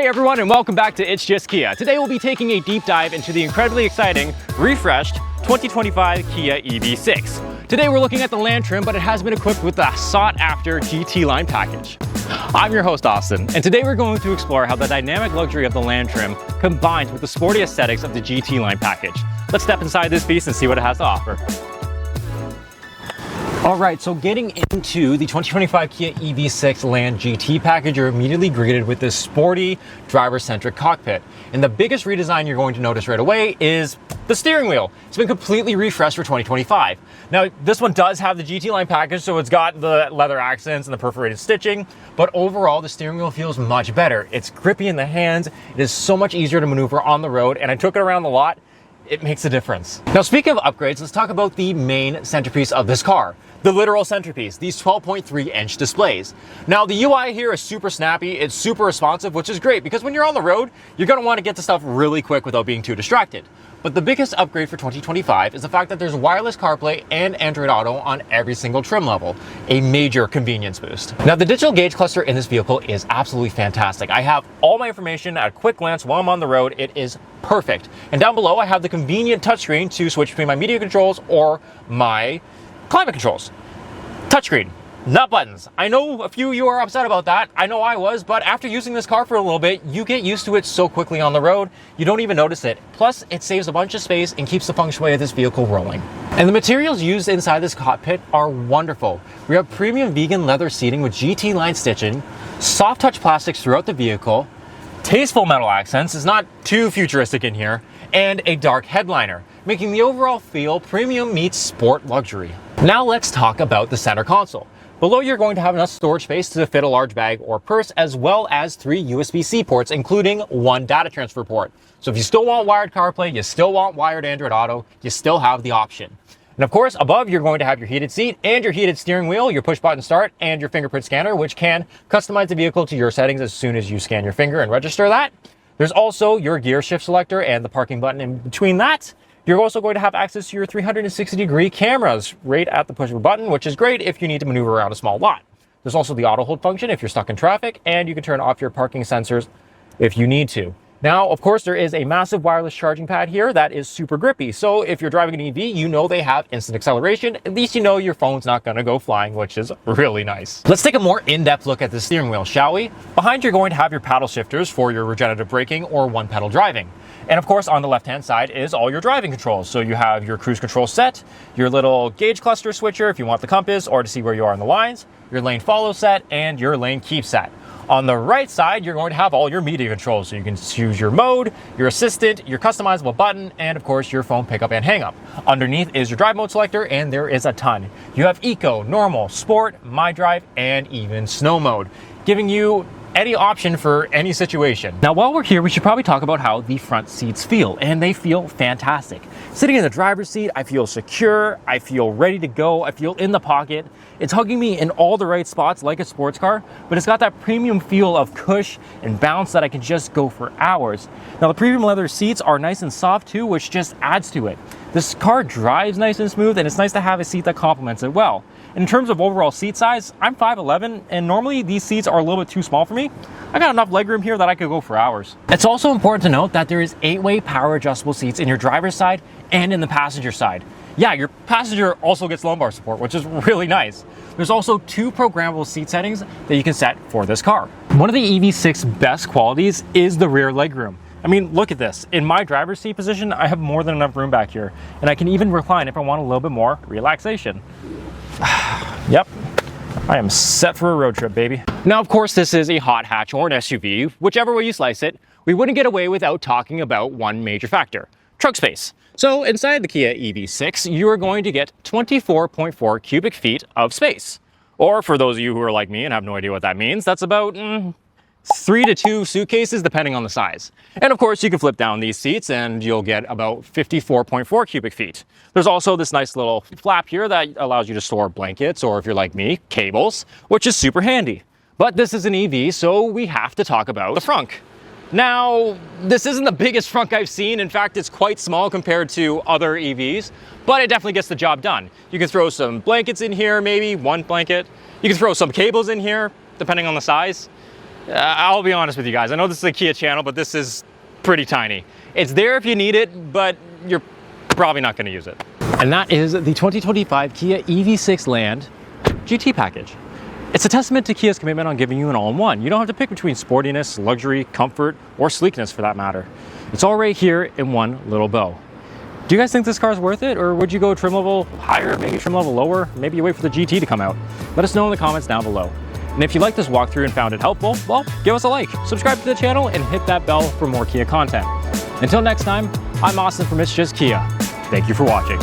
Hey everyone, and welcome back to It's Just Kia. Today we'll be taking a deep dive into the incredibly exciting, refreshed 2025 Kia EV6. Today we're looking at the Land trim, but it has been equipped with the sought-after GT-Line package. I'm your host, Austin, and today we're going to explore how the dynamic luxury of the Land trim combines with the sporty aesthetics of the GT-Line package. Let's step inside this beast and see what it has to offer. All right, so getting into the 2025 Kia EV6 Land GT package, you're immediately greeted with this sporty, driver-centric cockpit. And the biggest redesign you're going to notice right away is the steering wheel. It's been completely refreshed for 2025. Now, this one does have the GT-Line package, so it's got the leather accents and the perforated stitching, but overall, the steering wheel feels much better. It's grippy in the hands, it is so much easier to maneuver on the road, and I took it around the lot. It makes a difference. Now, speaking of upgrades, let's talk about the main centerpiece of this car. The literal centerpiece, these 12.3-inch displays. Now, the UI here is super snappy, it's super responsive, which is great because when you're on the road, you're gonna wanna get to stuff really quick without being too distracted. But the biggest upgrade for 2025 is the fact that there's wireless CarPlay and Android Auto on every single trim level, a major convenience boost. Now, the digital gauge cluster in this vehicle is absolutely fantastic. I have all my information at a quick glance while I'm on the road. It is perfect. And down below, I have the convenient touchscreen to switch between my media controls or my climate controls. Touchscreen, not buttons. I know a few of you are upset about that. I know I was, but after using this car for a little bit, you get used to it so quickly on the road, you don't even notice it. Plus, it saves a bunch of space and keeps the feng shui of this vehicle rolling. And the materials used inside this cockpit are wonderful. We have premium vegan leather seating with GT-Line stitching, soft touch plastics throughout the vehicle, tasteful metal accents, it's not too futuristic in here, and a dark headliner, making the overall feel premium meets sport luxury. Now let's talk about the center console. Below, you're going to have enough storage space to fit a large bag or purse, as well as 3 USB-C ports, including 1 data transfer port. So if you still want wired CarPlay, you still want wired Android Auto, you still have the option. And of course, above, you're going to have your heated seat and your heated steering wheel, your push button start, and your fingerprint scanner, which can customize the vehicle to your settings as soon as you scan your finger and register that. There's also your gear shift selector and the parking button in between that. You're also going to have access to your 360-degree cameras right at the push of a button, which is great if you need to maneuver around a small lot. There's also the auto hold function if you're stuck in traffic, and you can turn off your parking sensors if you need to. Now, of course, there is a massive wireless charging pad here that is super grippy. So if you're driving an EV, you know they have instant acceleration. At least you know your phone's not going to go flying, which is really nice. Let's take a more in-depth look at the steering wheel, shall we? Behind, you're going to have your paddle shifters for your regenerative braking or one-pedal driving. And of course, on the left-hand side is all your driving controls. So you have your cruise control set, your little gauge cluster switcher if you want the compass or to see where you are in the lines, your lane follow set, and your lane keep set. On the right side, you're going to have all your media controls. So you can choose your mode, your assistant, your customizable button, and of course, your phone pickup and hang up. Underneath is your drive mode selector, and there is a ton. You have Eco, Normal, Sport, My Drive, and even Snow mode, giving you any option for any situation. Now, while we're here, we should probably talk about how the front seats feel, and they feel fantastic. Sitting in the driver's seat, I feel secure, I feel ready to go, I feel in the pocket. It's hugging me in all the right spots like a sports car, but it's got that premium feel of cush and bounce that I can just go for hours. Now, the premium leather seats are nice and soft too, which just adds to it. This car drives nice and smooth, and it's nice to have a seat that complements it well. In terms of overall seat size, I'm 5'11", and normally these seats are a little bit too small for me. I got enough legroom here that I could go for hours. It's also important to note that there is 8-way power adjustable seats in your driver's side and in the passenger side. Yeah, your passenger also gets lumbar support, which is really nice. There's also 2 programmable seat settings that you can set for this car. One of the EV6 best qualities is the rear legroom. I mean, look at this. In my driver's seat position, I have more than enough room back here, and I can even recline if I want a little bit more relaxation. Yep, I am set for a road trip, baby. Now, of course, this is a hot hatch or an SUV, whichever way you slice it. We wouldn't get away without talking about one major factor, trunk space. So inside the Kia EV6, you are going to get 24.4 cubic feet of space. Or for those of you who are like me and have no idea what that means, that's about 3 to 2 suitcases depending on the size. And of course, you can flip down these seats and you'll get about 54.4 cubic feet. There's also this nice little flap here that allows you to store blankets, or if you're like me, cables, which is super handy. But this is an EV, so we have to talk about the frunk. Now, this isn't the biggest frunk I've seen. In fact, it's quite small compared to other EVs, but it definitely gets the job done. You can throw some blankets in here, maybe 1 blanket. You can throw some cables in here, depending on the size. I'll be honest with you guys. I know this is a Kia channel, but this is pretty tiny. It's there if you need it, but you're probably not going to use it. And that is the 2025 Kia EV6 Land GT package. It's a testament to Kia's commitment on giving you an all-in-one. You don't have to pick between sportiness, luxury, comfort, or sleekness for that matter. It's all right here in one little bow. Do you guys think this car is worth it, or would you go trim level higher, maybe trim level lower? Maybe you wait for the GT to come out. Let us know in the comments down below. And if you liked this walkthrough and found it helpful, well, give us a like, subscribe to the channel, and hit that bell for more Kia content. Until next time, I'm Austin from It's Just Kia. Thank you for watching.